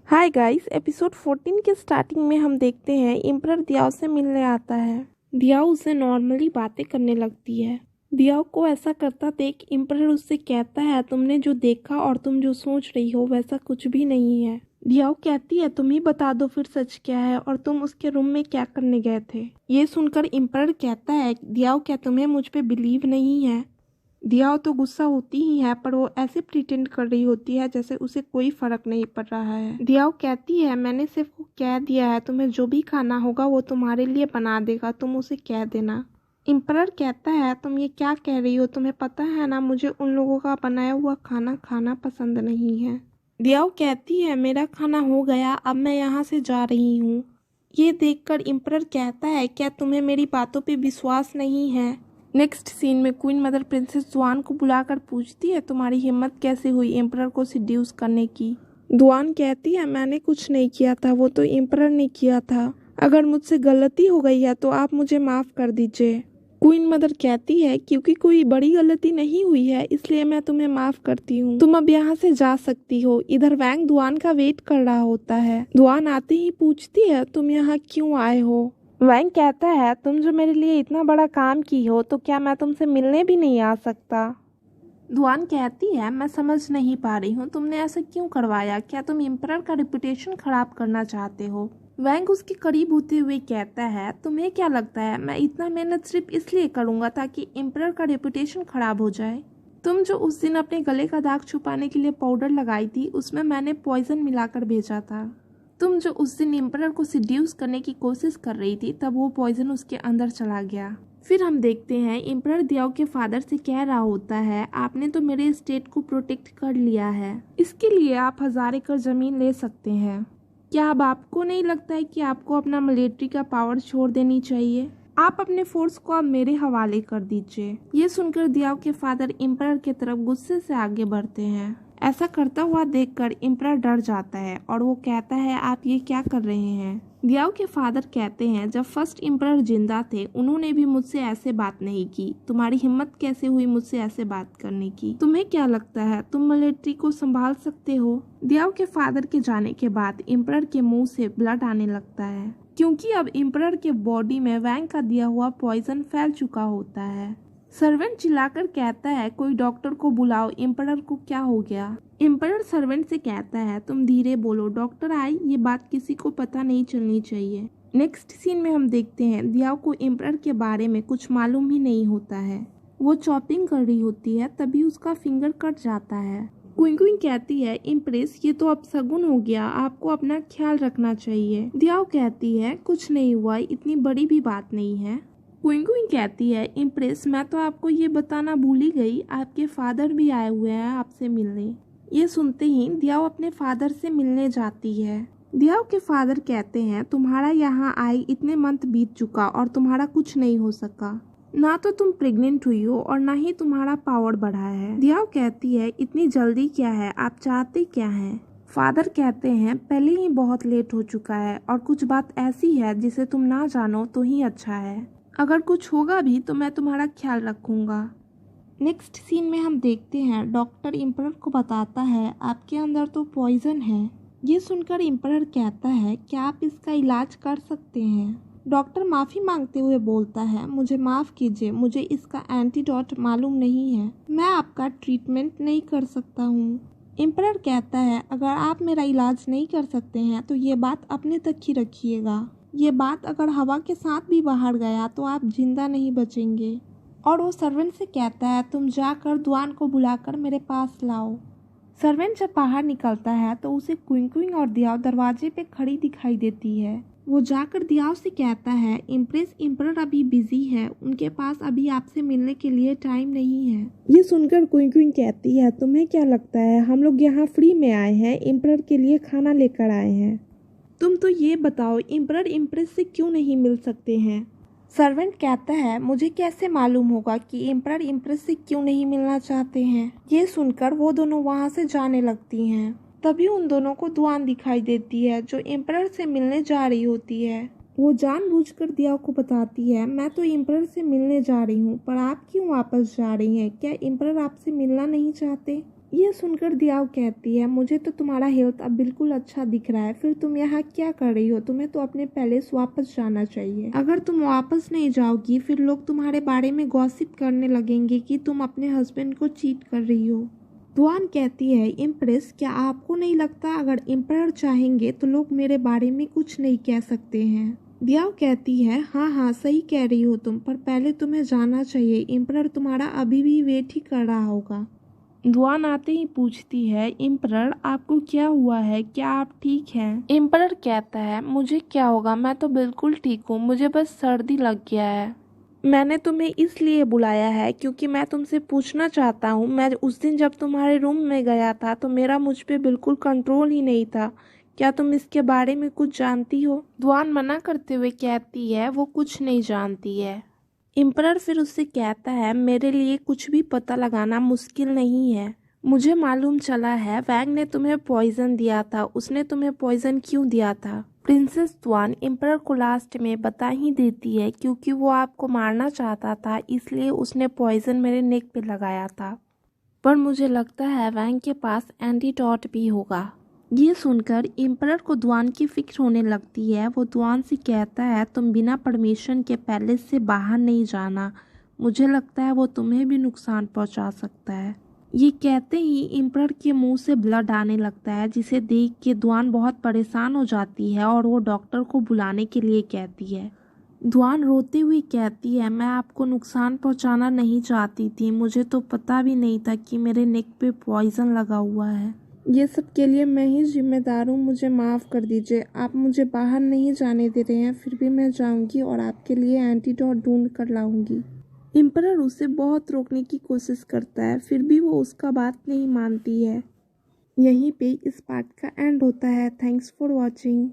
Hi guys, episode 14 के starting में हम देखते हैं इम्परर दियाओ से मिलने आता है। दियाओ उससे नॉर्मली बातें करने लगती है। दियाओ को ऐसा करता देख इम्परर उससे कहता है, तुमने जो देखा और तुम जो सोच रही हो वैसा कुछ भी नहीं है। दियाओ कहती है, तुम ही बता दो फिर सच क्या है और तुम उसके रूम में क्या करने गए थे। ये सुनकर इम्परर कहता है, दियाओ क्या तुम्हें मुझ पे बिलीव नहीं है। दियाओ तो गुस्सा होती ही है, पर वो ऐसे प्रिटेंड कर रही होती है जैसे उसे कोई फर्क नहीं पड़ रहा है। दियाओ कहती है, मैंने सिर्फ को कह दिया है, तुम्हें जो भी खाना होगा वो तुम्हारे लिए बना देगा, तुम उसे कह देना। इम्परर कहता है, तुम ये क्या कह रही हो, तुम्हें पता है ना मुझे उन लोगों का बनाया हुआ खाना खाना पसंद नहीं है। दियाओ कहती है, मेरा खाना हो गया, अब मैं यहाँ से जा रही हूँ। ये देखकर इम्परर कहता है, क्या तुम्हें मेरी बातों पे विश्वास नहीं है। नेक्स्ट सीन में क्वीन मदर प्रिंसेस जुआन को बुलाकर पूछती है, तुम्हारी हिम्मत कैसे हुई एम्परर को सिड्यूस करने की। जुआन कहती है, मैंने कुछ नहीं किया था, वो तो एम्परर ने किया था। अगर मुझसे गलती हो गई है तो आप मुझे माफ कर दीजिए। क्वीन मदर कहती है, क्योंकि कोई बड़ी गलती नहीं हुई है इसलिए मैं तुम्हें माफ करती हूँ, तुम अब यहाँ से जा सकती हो। इधर वैंग दुआन का वेट कर रहा होता है। दुआन आते ही पूछती है, तुम यहाँ क्यों आए हो। वैंग कहता है, तुम जो मेरे लिए इतना बड़ा काम की हो तो क्या मैं तुमसे मिलने भी नहीं आ सकता। दुआन कहती है, मैं समझ नहीं पा रही हूँ तुमने ऐसा क्यों करवाया, क्या तुम एम्परर का रेपुटेशन खराब करना चाहते हो। वैंग उसके करीब होते हुए कहता है, तुम्हें क्या लगता है मैं इतना मेहनत सिर्फ इसलिए करूँगा ताकि एम्परर का रेपुटेशन खराब हो जाए। तुम जो उस दिन अपने गले का दाग छुपाने के लिए पाउडर लगाई थी उसमें मैंने पॉइजन मिलाकर भेजा था। तुम जो उस दिन एम्परर को सिड्यूस करने की कोशिश कर रही थी तब वो पॉइजन उसके अंदर चला गया। फिर हम देखते हैं एम्परर दियाओ के फादर से कह रहा होता है, आपने तो मेरे स्टेट को प्रोटेक्ट कर लिया है, इसके लिए आप 1000 एकड़ जमीन ले सकते हैं। क्या अब आपको नहीं लगता है कि आपको अपना मिलिट्री का पावर छोड़ देनी चाहिए। आप अपने फोर्स को अब मेरे हवाले कर दीजिए। ये सुनकर दियाओ के फादर एम्परर की तरफ गुस्से से आगे बढ़ते हैं। ऐसा करता हुआ देखकर एम्परर डर जाता है और वो कहता है, आप ये क्या कर रहे हैं। दियाओ के फादर कहते हैं, जब फर्स्ट एम्परर जिंदा थे उन्होंने भी मुझसे ऐसे बात नहीं की, तुम्हारी हिम्मत कैसे हुई मुझसे ऐसे बात करने की। तुम्हें क्या लगता है तुम मिलिट्री को संभाल सकते हो। दियाओ के फादर के जाने के बाद एम्परर के मुंह से ब्लड आने लगता है, क्योंकि अब एम्परर के बॉडी में वैंग का दिया हुआ पॉइजन फैल चुका होता है। सर्वेंट चिल्लाकर कहता है, कोई डॉक्टर को बुलाओ, एम्परर को क्या हो गया। एम्परर सर्वेंट से कहता है, तुम धीरे बोलो, डॉक्टर आए, ये बात किसी को पता नहीं चलनी चाहिए। नेक्स्ट सीन में हम देखते हैं दियाओ को एम्परर के बारे में कुछ मालूम ही नहीं होता है। वो चॉपिंग कर रही होती है तभी उसका फिंगर कट जाता है। क्वीन कहती है, इम्प्रेस ये तो अब शगुन हो गया, आपको अपना ख्याल रखना चाहिए। दियाओ कहती है, कुछ नहीं हुआ, इतनी बड़ी भी बात नहीं है। क्वीन कहती है, इम्प्रेस मैं तो आपको ये बताना भूल ही गई, आपके फादर भी आए हुए हैं आपसे मिलने। ये सुनते ही दियाओ अपने फादर से मिलने जाती है। दियाओ के फादर कहते हैं, तुम्हारा यहाँ आए इतने मंथ बीत चुका और तुम्हारा कुछ नहीं हो सका, ना तो तुम प्रेग्नेंट हुई हो और ना ही तुम्हारा पावर बढ़ा है। दियाओ कहती है, इतनी जल्दी क्या है, आप चाहते क्या हैं। फादर कहते हैं, पहले ही बहुत लेट हो चुका है और कुछ बात ऐसी है जिसे तुम ना जानो तो ही अच्छा है, अगर कुछ होगा भी तो मैं तुम्हारा ख्याल रखूंगा। नेक्स्ट सीन में हम देखते हैं डॉक्टर एम्परर को बताता है, आपके अंदर तो पॉइजन है। ये सुनकर एम्परर कहता है, क्या आप इसका इलाज कर सकते हैं। डॉक्टर माफ़ी मांगते हुए बोलता है, मुझे माफ़ कीजिए, मुझे इसका एंटीडोट मालूम नहीं है, मैं आपका ट्रीटमेंट नहीं कर सकता हूँ। एम्परर कहता है, अगर आप मेरा इलाज नहीं कर सकते हैं तो ये बात अपने तक ही रखिएगा, ये बात अगर हवा के साथ भी बाहर गया तो आप जिंदा नहीं बचेंगे। और वो सर्वेंट से कहता है, तुम जाकर दुआन को बुलाकर मेरे पास लाओ। सर्वेंट जब बाहर निकलता है तो उसे क्विंग और दियाओ दरवाजे पे खड़ी दिखाई देती है। वो जाकर दियाओ से कहता है, इम्प्रेस एम्परर अभी बिजी है, उनके पास अभी आपसे मिलने के लिए टाइम नहीं है। ये सुनकर क्विंग कहती है, तुम्हें क्या लगता है हम लोग यहाँ फ्री में आए हैं, एम्परर के लिए खाना लेकर आए हैं। तुम तो ये बताओ, एम्परर इम्प्रेस से क्यों नहीं मिल सकते हैं। सर्वेंट कहता है, मुझे कैसे मालूम होगा कि एम्परर इम्प्रेस से क्यों नहीं मिलना चाहते हैं। ये सुनकर वो दोनों वहाँ से जाने लगती हैं। तभी उन दोनों को दुआन दिखाई देती है जो एम्परर से मिलने जा रही होती है। वो जानबूझकर दियाओ को बताती है, मैं तो एम्परर से मिलने जा रही हूँ, पर आप क्यों वापस जा रही हैं, क्या एम्परर आपसे मिलना नहीं चाहते। ये सुनकर दियाओ कहती है, मुझे तो तुम्हारा हेल्थ अब बिल्कुल अच्छा दिख रहा है, फिर तुम यहाँ क्या कर रही हो? तुम्हें तो अपने पैलेस वापस जाना चाहिए। अगर तुम वापस नहीं जाओगी फिर लोग तुम्हारे बारे में गॉसिप करने लगेंगे कि तुम अपने हस्बैंड को चीट कर रही हो। दुआन कहती है, इम्प्रेस, क्या आपको नहीं लगता अगर एम्परर चाहेंगे तो लोग मेरे बारे में कुछ नहीं कह सकते हैं? दियाओ कहती है, हाँ हाँ सही कह रही हो तुम, पर पहले तुम्हें जाना चाहिए। एम्परर तुम्हारा अभी भी वेट ही कर रहा होगा। दुआन आते ही पूछती है, एम्परर आपको क्या हुआ है? क्या आप ठीक हैं? एम्परर कहता है, मुझे क्या होगा, मैं तो बिल्कुल ठीक हूँ, मुझे बस सर्दी लग गया है। मैंने तुम्हें इसलिए बुलाया है क्योंकि मैं तुमसे पूछना चाहता हूँ, मैं उस दिन जब तुम्हारे रूम में गया था तो मेरा मुझ पे बिल्कुल कंट्रोल ही नहीं था। क्या तुम इसके बारे में कुछ जानती हो? दुआन मना करते हुए कहती है, वो कुछ नहीं जानती है। एम्परर फिर उससे कहता है, मेरे लिए कुछ भी पता लगाना मुश्किल नहीं है। मुझे मालूम चला है वैंग ने तुम्हें पॉइजन दिया था। उसने तुम्हें पॉइजन क्यों दिया था? प्रिंसेस दुआन एम्परर को लास्ट में बता ही देती है, क्योंकि वो आपको मारना चाहता था इसलिए उसने पॉइजन मेरे नेक पे लगाया था। पर मुझे लगता है वैंग के पास एंटीडोट भी होगा। ये सुनकर एम्परर को दुआन की फिक्र होने लगती है। वो दुआन से कहता है, तुम बिना परमिशन के पैलेस से बाहर नहीं जाना, मुझे लगता है वो तुम्हें भी नुकसान पहुंचा सकता है। ये कहते ही एम्परर के मुंह से ब्लड आने लगता है, जिसे देख के दुआन बहुत परेशान हो जाती है और वो डॉक्टर को बुलाने के लिए कहती है। दुआन रोते हुए कहती है, मैं आपको नुकसान पहुंचाना नहीं चाहती थी, मुझे तो पता भी नहीं था कि मेरे नेक पे पॉइजन लगा हुआ है। ये सब के लिए मैं ही जिम्मेदार हूँ, मुझे माफ़ कर दीजिए। आप मुझे बाहर नहीं जाने दे रहे हैं, फिर भी मैं जाऊँगी और आपके लिए एंटीडोट ढूंढ कर लाऊंगी। एम्परर उसे बहुत रोकने की कोशिश करता है, फिर भी वो उसका बात नहीं मानती है। यहीं पे इस पार्ट का एंड होता है। Thanks for watching.